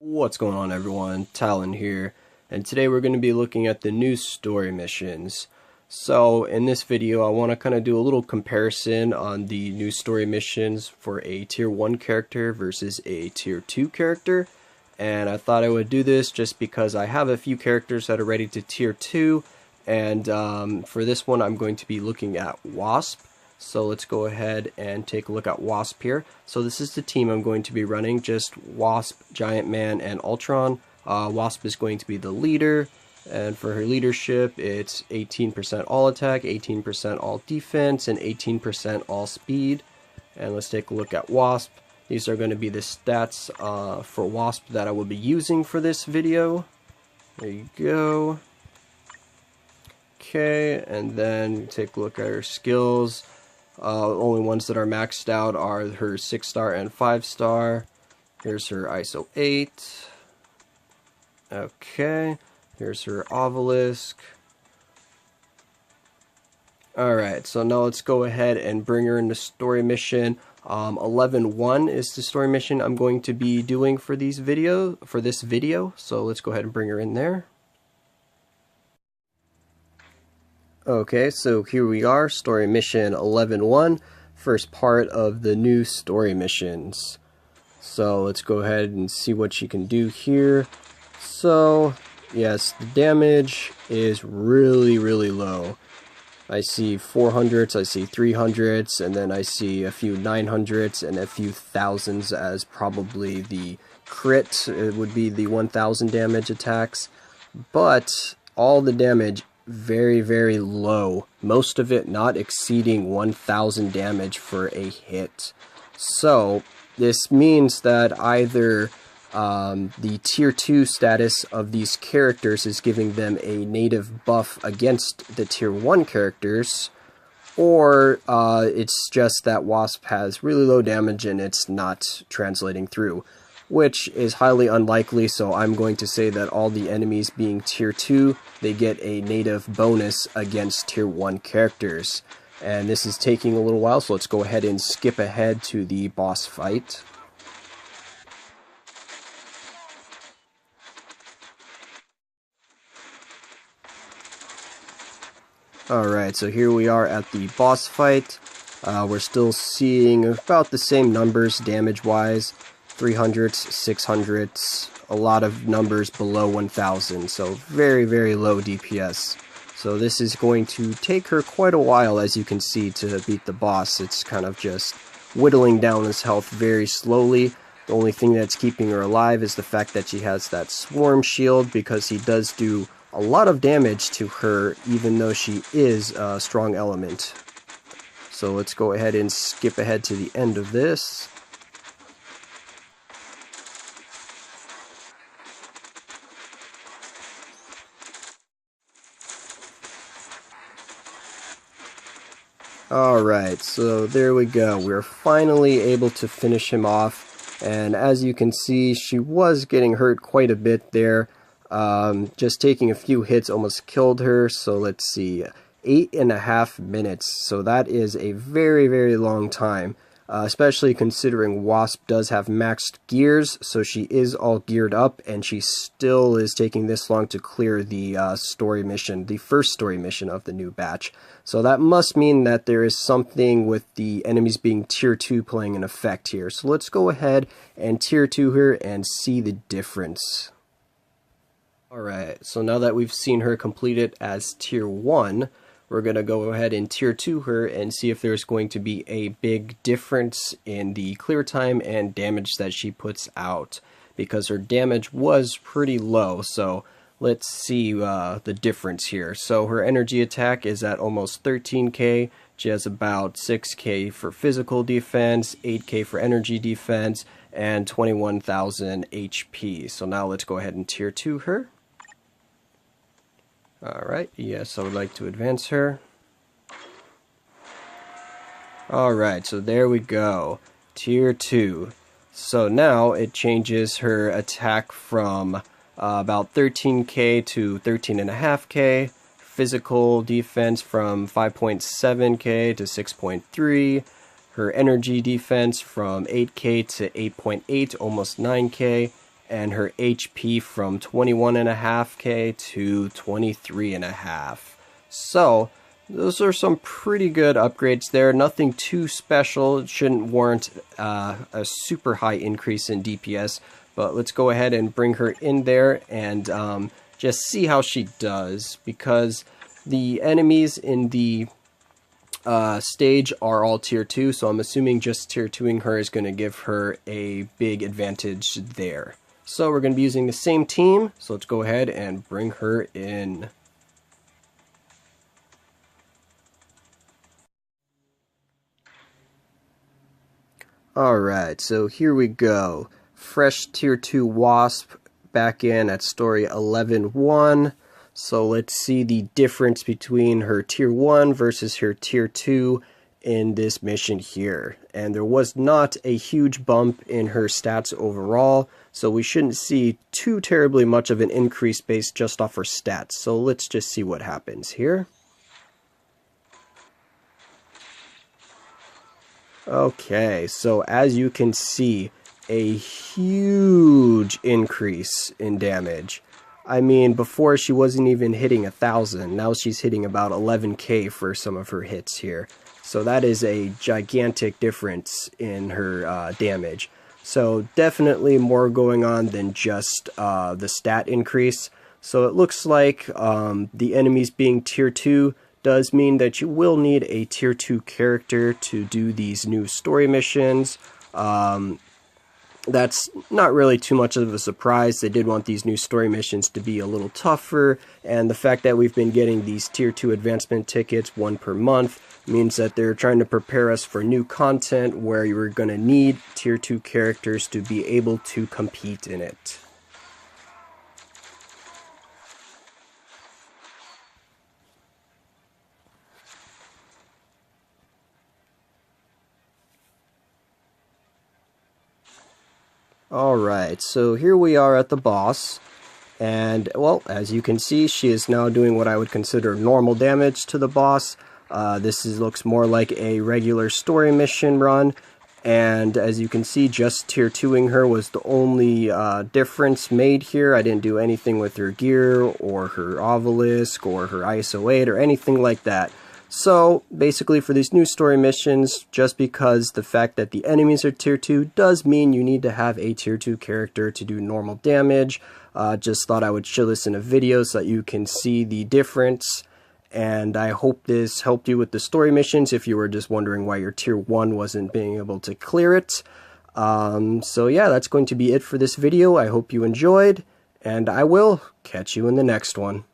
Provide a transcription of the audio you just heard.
What's going on, everyone? Talon here, and today we're going to be looking at the new story missions. So in this video I want to kind of do a little comparison on the new story missions for a tier 1 character versus a tier 2 character, and I thought I would do this just because I have a few characters that are ready to tier 2, and for this one I'm going to be looking at Wasp. So let's go ahead and take a look at Wasp here. So this is the team I'm going to be running, just Wasp, Giant Man, and Ultron. Wasp is going to be the leader, and for her leadership it's 18% all attack, 18% all defense, and 18% all speed. And let's take a look at Wasp. These are going to be the stats for Wasp that I will be using for this video. There you go. Okay, and then take a look at her skills. Only ones that are maxed out are her 6-star and 5-star. Here's her ISO 8. Okay, here's her obelisk. Alright, so now let's go ahead and bring her into story mission. 11-1 is the story mission I'm going to be doing for this video. So let's go ahead and bring her in there. Okay, so here we are, story mission 11-1, first part of the new story missions. So let's go ahead and see what she can do here. So, yes, the damage is really low. I see 400s, I see 300s, and then I see a few 900s and a few 1000s as probably the crit. It would be the 1000 damage attacks, but all the damage very low, most of it not exceeding 1000 damage for a hit. So this means that either the tier 2 status of these characters is giving them a native buff against the tier 1 characters, or it's just that Wasp has really low damage and it's not translating through, which is highly unlikely. So I'm going to say that all the enemies being tier 2, they get a native bonus against tier 1 characters. And this is taking a little while, so let's go ahead and skip ahead to the boss fight. Alright, so here we are at the boss fight. We're still seeing about the same numbers damage-wise. 300s, 600s, a lot of numbers below 1000, so very low DPS. So this is going to take her quite a while, as you can see, to beat the boss. It's kind of just whittling down his health very slowly. The only thing that's keeping her alive is the fact that she has that swarm shield, because he does do a lot of damage to her, even though she is a strong element. So let's go ahead and skip ahead to the end of this. Alright, so there we go. We're finally able to finish him off, and as you can see, she was getting hurt quite a bit there. Just taking a few hits almost killed her. So let's see, 8.5 minutes. So that is a very long time, especially considering Wasp does have maxed gears, so she is all geared up, and she still is taking this long to clear the story mission, the first story mission of the new batch. So that must mean that there is something with the enemies being tier 2 playing an effect here. So let's go ahead and tier 2 her and see the difference. Alright, so now that we've seen her complete it as tier 1, we're going to go ahead and tier 2 her and see if there's going to be a big difference in the clear time and damage that she puts out, because her damage was pretty low. So let's see the difference here. So her energy attack is at almost 13k. She has about 6k for physical defense, 8k for energy defense, and 21,000 HP. So now let's go ahead and tier 2 her. Alright, yes, I would like to advance her. Alright, so there we go. Tier 2. So now it changes her attack from about 13k to 13.5k. Physical defense from 5.7k to 6.3. Her energy defense from 8k to 8.8, almost 9k. and her HP from 21.5k to 23.5. So those are some pretty good upgrades there. Nothing too special. It shouldn't warrant a super high increase in DPS. But let's go ahead and bring her in there and just see how she does. Because the enemies in the stage are all tier 2. So I'm assuming just tier 2ing her is going to give her a big advantage there. So we're going to be using the same team. So let's go ahead and bring her in. Alright, so here we go. Fresh tier 2 Wasp back in at story 11.1. So let's see the difference between her tier 1 versus her tier 2 in this mission here. And there was not a huge bump in her stats overall, so we shouldn't see too terribly much of an increase based just off her stats. So let's just see what happens here. Okay, so as you can see, a huge increase in damage. I mean, before she wasn't even hitting 1,000, now she's hitting about 11k for some of her hits here. So that is a gigantic difference in her damage. So definitely more going on than just the stat increase. So it looks like the enemies being tier 2 does mean that you will need a tier 2 character to do these new story missions. That's not really too much of a surprise. They did want these new story missions to be a little tougher, and the fact that we've been getting these tier 2 advancement tickets, 1 per month, means that they're trying to prepare us for new content where you're going to need tier 2 characters to be able to compete in it. Alright, so here we are at the boss, and, well, as you can see, she is now doing what I would consider normal damage to the boss. Looks more like a regular story mission run, and as you can see, just tier 2ing her was the only difference made here. I didn't do anything with her gear, or her obelisk, or her ISO 8, or anything like that. So, basically for these new story missions, just because the fact that the enemies are tier 2 does mean you need to have a tier 2 character to do normal damage. Just thought I would show this in a video so that you can see the difference. And I hope this helped you with the story missions if you were just wondering why your tier 1 wasn't being able to clear it. So yeah, that's going to be it for this video. I hope you enjoyed, and I will catch you in the next one.